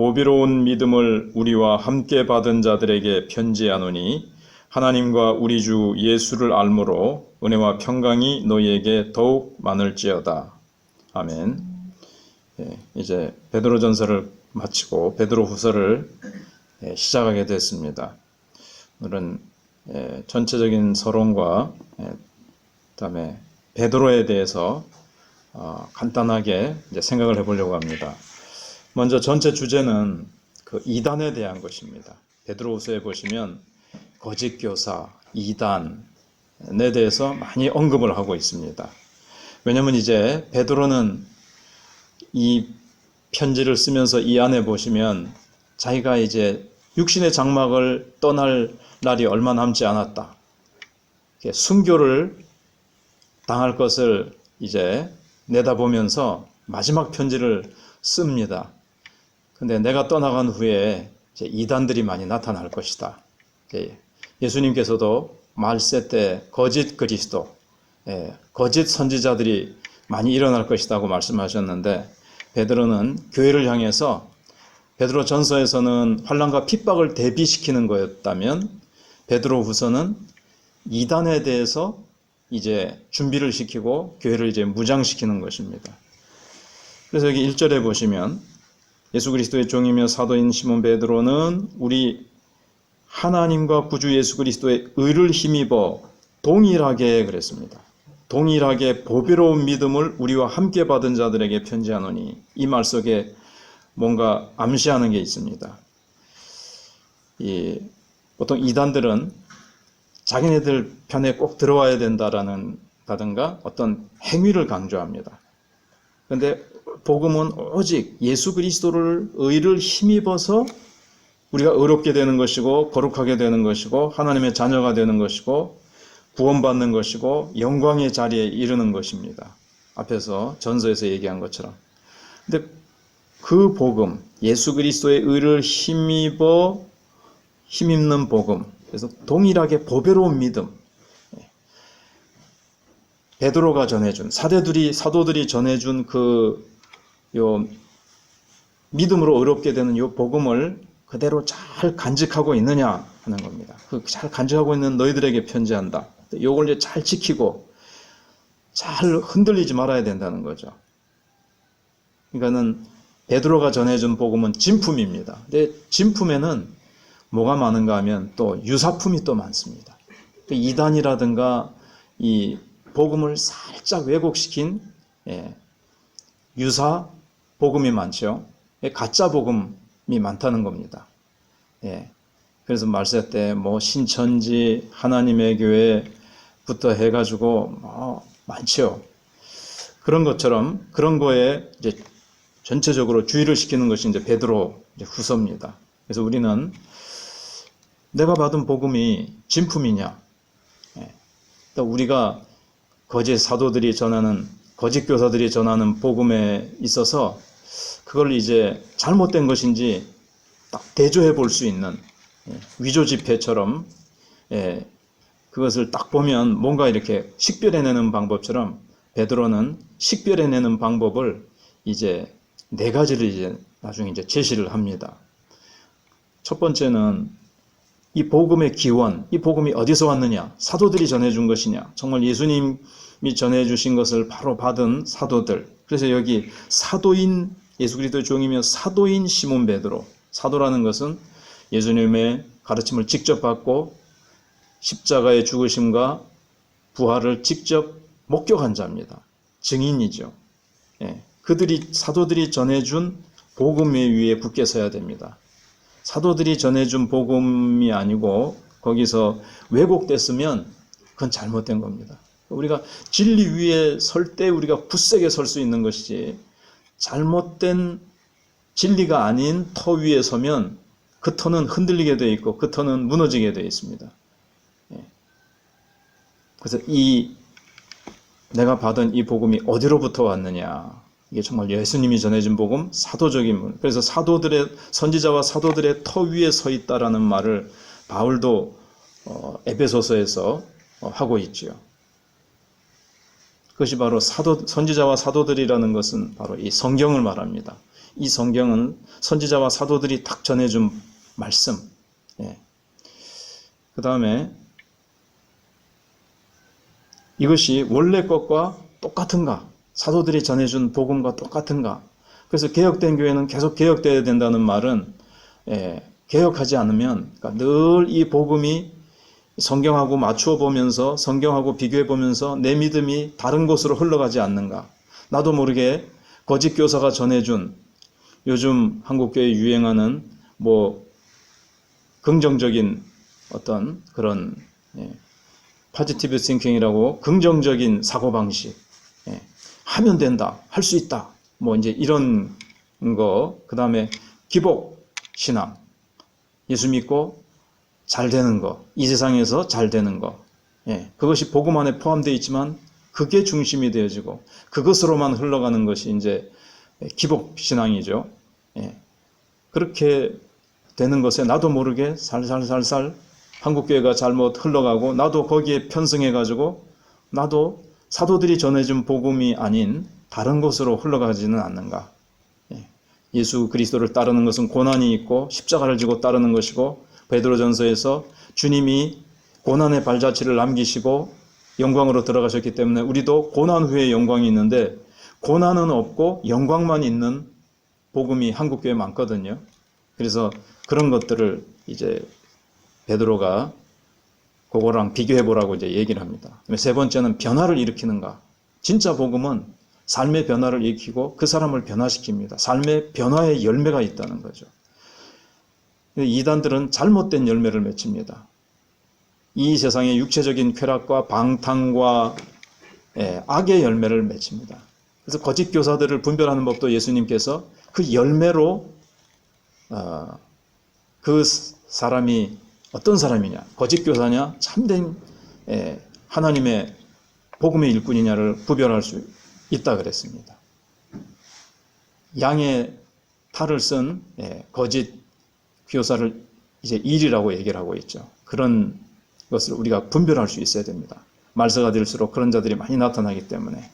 보비로운 믿음을 우리와 함께 받은 자들에게 편지하노니 하나님과 우리 주 예수를 알므로 은혜와 평강이 너희에게 더욱 많을지어다. 아멘. 이제 베드로전서를 마치고 베드로후서를 시작하게 됐습니다. 오늘은 전체적인 서론과 그다음에 베드로에 대해서 간단하게 이제 생각을 해보려고 합니다. 먼저 전체 주제는 그 이단에 대한 것입니다. 베드로후서에 보시면 거짓 교사, 이단에 대해서 많이 언급을 하고 있습니다. 왜냐하면 이제 베드로는 이 편지를 쓰면서 이 안에 보시면 자기가 이제 육신의 장막을 떠날 날이 얼마 남지 않았다. 순교를 당할 것을 이제 내다보면서 마지막 편지를 씁니다. 근데 내가 떠나간 후에 이제 이단들이 많이 나타날 것이다. 예수님께서도 말세 때 거짓 그리스도, 거짓 선지자들이 많이 일어날 것이라고 말씀하셨는데 베드로는 교회를 향해서 베드로 전서에서는 환난과 핍박을 대비시키는 거였다면 베드로후서는 이단에 대해서 이제 준비를 시키고 교회를 이제 무장시키는 것입니다. 그래서 여기 1절에 보시면 예수 그리스도의 종이며 사도인 시몬 베드로는 우리 하나님과 구주 예수 그리스도의 의를 힘입어 동일하게 그랬습니다. 동일하게 보배로운 믿음을 우리와 함께 받은 자들에게 편지하노니, 이 말 속에 뭔가 암시하는 게 있습니다. 보통 이단들은 자기네들 편에 꼭 들어와야 된다든가 어떤 행위를 강조합니다. 그런데 복음은 오직 예수 그리스도를 의를 힘입어서 우리가 의롭게 되는 것이고 거룩하게 되는 것이고 하나님의 자녀가 되는 것이고 구원받는 것이고 영광의 자리에 이르는 것입니다. 앞에서 전서에서 얘기한 것처럼. 근데 그 복음, 예수 그리스도의 의를 힘입는 복음, 그래서 동일하게 보배로운 믿음, 베드로가 전해준, 사도들이 전해준 요 믿음으로 의롭게 되는 요 복음을 그대로 잘 간직하고 있느냐 하는 겁니다. 잘 간직하고 있는 너희들에게 편지한다. 요걸 이제 잘 지키고 잘 흔들리지 말아야 된다는 거죠. 그러니까는 베드로가 전해준 복음은 진품입니다. 근데 진품에는 뭐가 많은가 하면 또 유사품이 또 많습니다. 이단이라든가 이 복음을 살짝 왜곡시킨 유사 복음이 많죠. 가짜 복음이 많다는 겁니다. 그래서 말세 때 신천지, 하나님의 교회부터 해가지고 많죠. 그런 것처럼 그런 거에 이제 전체적으로 주의를 시키는 것이 이제 베드로 후서입니다. 그래서 우리는 내가 받은 복음이 진품이냐, 또 우리가 거짓 사도들이 전하는, 거짓 교사들이 전하는 복음에 있어서 그걸 이제 잘못된 것인지 딱 대조해 볼 수 있는 위조 지폐처럼 그것을 딱 보면 뭔가 이렇게 식별해내는 방법처럼 베드로는 식별해내는 방법을 이제 4가지를 이제 나중에 이제 제시를 합니다. 첫 번째는 이 복음의 기원, 이 복음이 어디서 왔느냐? 사도들이 전해준 것이냐? 정말 예수님이 전해주신 것을 바로 받은 사도들. 그래서 여기 사도인, 예수 그리스도의 종이며 사도인 시몬 베드로. 사도라는 것은 예수님의 가르침을 직접 받고 십자가의 죽으심과 부활을 직접 목격한 자입니다. 증인이죠. 사도들이 전해준 복음 위에 굳게 서야 됩니다. 사도들이 전해준 복음이 아니고 거기서 왜곡됐으면 그건 잘못된 겁니다. 우리가 진리 위에 설 때 우리가 굳세게 설 수 있는 것이지, 잘못된 진리가 아닌 터 위에 서면 그 터는 흔들리게 되어 있고 그 터는 무너지게 되어 있습니다. 그래서 내가 받은 이 복음이 어디로부터 왔느냐, 이게 정말 예수님이 전해준 복음, 사도적인 분. 그래서 선지자와 사도들의 터 위에 서 있다라는 말을 바울도 에베소서에서 하고 있지요. 그것이 바로 선지자와 사도들이라는 것은 바로 이 성경을 말합니다. 이 성경은 선지자와 사도들이 딱 전해준 말씀. 그 다음에 이것이 원래 것과 똑같은가? 사도들이 전해준 복음과 똑같은가? 그래서 개혁된 교회는 계속 개혁되어야 된다는 말은 개혁하지 않으면, 그러니까 늘 이 복음이 성경하고 맞추어 보면서, 성경하고 비교해 보면서 내 믿음이 다른 곳으로 흘러가지 않는가? 나도 모르게 거짓 교사가 전해준 요즘 한국교회에 유행하는 긍정적인 어떤 그런 포지티브 싱킹이라고 긍정적인 사고방식, 하면 된다, 할 수 있다, 이제 이런 거, 그 다음에 기복 신앙, 예수 믿고 잘 되는 거, 이 세상에서 잘 되는 거, 그것이 복음 안에 포함되어 있지만 그게 중심이 되어지고 그것으로만 흘러가는 것이 이제 기복 신앙이죠. 그렇게 되는 것에 나도 모르게 살살살살 한국교회가 잘못 흘러가고, 나도 거기에 편승해가지고 나도 사도들이 전해준 복음이 아닌 다른 곳으로 흘러가지는 않는가. 예수 그리스도를 따르는 것은 고난이 있고 십자가를 지고 따르는 것이고, 베드로전서에서 주님이 고난의 발자취를 남기시고 영광으로 들어가셨기 때문에 우리도 고난 후에 영광이 있는데, 고난은 없고 영광만 있는 복음이 한국교회에 많거든요. 그래서 그런 것들을 이제 베드로가 그거랑 비교해 보라고 이제 얘기를 합니다. 세 번째는 변화를 일으키는가. 진짜 복음은 삶의 변화를 일으키고 그 사람을 변화시킵니다. 삶의 변화의 열매가 있다는 거죠. 이단들은 잘못된 열매를 맺힙니다. 이 세상의 육체적인 쾌락과 방탕과 악의 열매를 맺힙니다. 그래서 거짓 교사들을 분별하는 법도 예수님께서 그 열매로 그 사람이 어떤 사람이냐, 거짓 교사냐, 참된 하나님의 복음의 일꾼이냐를 구별할 수 있다 그랬습니다. 양의 탈을 쓴 거짓 교사를 이제 일이라고 얘기를 하고 있죠. 그런 것을 우리가 분별할 수 있어야 됩니다. 말세가 될수록 그런 자들이 많이 나타나기 때문에.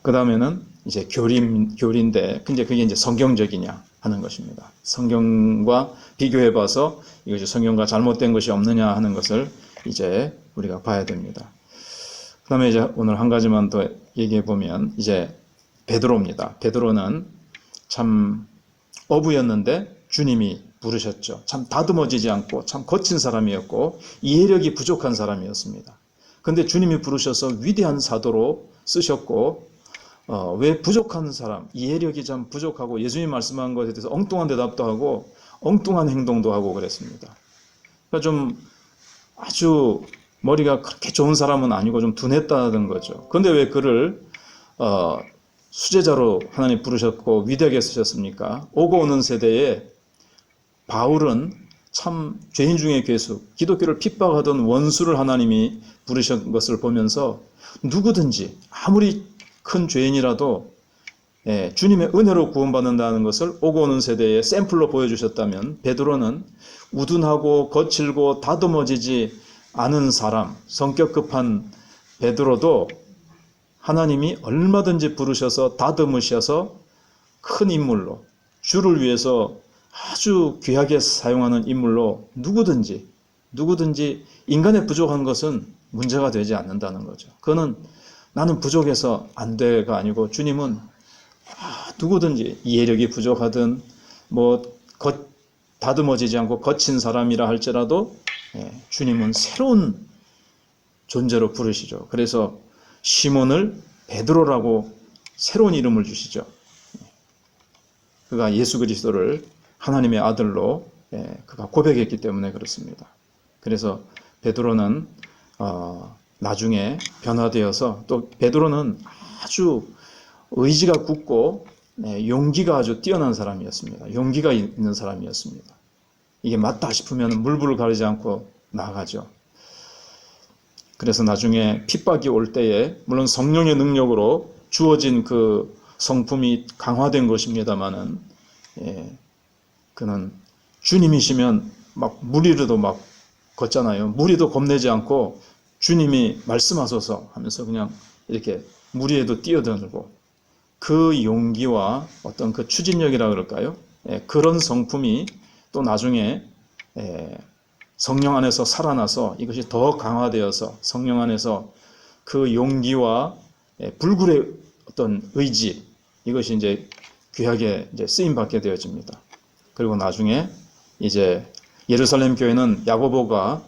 그 다음에는 이제 교리인데, 근데 그게 이제 성경적이냐 하는 것입니다. 성경과 비교해 봐서 이것이 성경과 잘못된 것이 없느냐 하는 것을 이제 우리가 봐야 됩니다. 그 다음에 이제 오늘 한 가지만 더 얘기해 보면, 이제 베드로입니다. 베드로는 참 어부였는데 주님이 부르셨죠. 참 다듬어지지 않고 참 거친 사람이었고 이해력이 부족한 사람이었습니다. 근데 주님이 부르셔서 위대한 사도로 쓰셨고, 왜 부족한 사람, 이해력이 참 부족하고 예수님이 말씀한 것에 대해서 엉뚱한 대답도 하고 엉뚱한 행동도 하고 그랬습니다. 그러니까 좀 아주 머리가 그렇게 좋은 사람은 아니고 좀 둔했다는 거죠. 그런데 왜 그를 수제자로 하나님 부르셨고 위대하게 쓰셨습니까? 오고 오는 세대에 바울은 참 죄인 중에 괴수, 기독교를 핍박하던 원수를 하나님이 부르신 것을 보면서 누구든지 아무리 큰 죄인이라도 주님의 은혜로 구원받는다는 것을 오고 오는 세대에 샘플로 보여주셨다면, 베드로는 우둔하고 거칠고 다듬어지지 않은 사람, 성격 급한 베드로도 하나님이 얼마든지 부르셔서 다듬으셔서 큰 인물로, 주를 위해서 아주 귀하게 사용하는 인물로 누구든지 인간의 부족한 것은 문제가 되지 않는다는 거죠. 그거는 나는 부족해서 안 돼가 아니고, 주님은 누구든지 이해력이 부족하든 다듬어지지 않고 거친 사람이라 할지라도 주님은 새로운 존재로 부르시죠. 그래서 시몬을 베드로라고 새로운 이름을 주시죠. 그가 예수 그리스도를 하나님의 아들로 그가 고백했기 때문에 그렇습니다. 그래서 베드로는 나중에 변화되어서, 또 베드로는 아주 의지가 굳고 용기가 아주 뛰어난 사람이었습니다. 용기가 있는 사람이었습니다. 이게 맞다 싶으면 물불을 가리지 않고 나아가죠. 그래서 나중에 핍박이 올 때에 물론 성령의 능력으로 주어진 그 성품이 강화된 것입니다마는, 그는 주님이시면 막 무리로도 막 걷잖아요. 무리도 겁내지 않고 주님이 말씀하소서 하면서 그냥 이렇게 무리에도 뛰어들고 그 용기와 어떤 그 추진력이라 그럴까요? 그런 성품이 또 나중에 성령 안에서 살아나서 이것이 더 강화되어서 성령 안에서 그 용기와 불굴의 어떤 의지, 이것이 이제 귀하게 이제 쓰임 받게 되어집니다. 그리고 나중에 이제 예루살렘 교회는 야고보가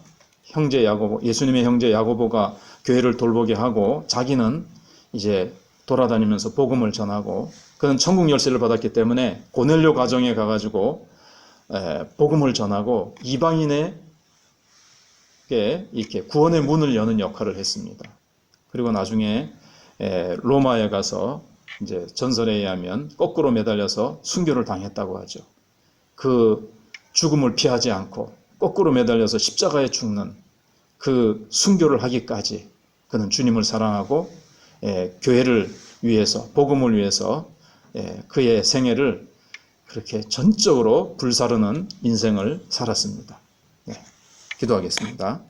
형제 야고보, 예수님의 형제 야고보가 교회를 돌보게 하고 자기는 이제 돌아다니면서 복음을 전하고, 그는 천국 열쇠를 받았기 때문에 고넬료 가정에 가가지고 복음을 전하고 이방인에게 이렇게 구원의 문을 여는 역할을 했습니다. 그리고 나중에 로마에 가서 이제 전설에 의하면 거꾸로 매달려서 순교를 당했다고 하죠. 그 죽음을 피하지 않고 거꾸로 매달려서 십자가에 죽는 그 순교를 하기까지 그는 주님을 사랑하고 교회를 위해서, 복음을 위해서 그의 생애를 그렇게 전적으로 불사르는 인생을 살았습니다. 기도하겠습니다.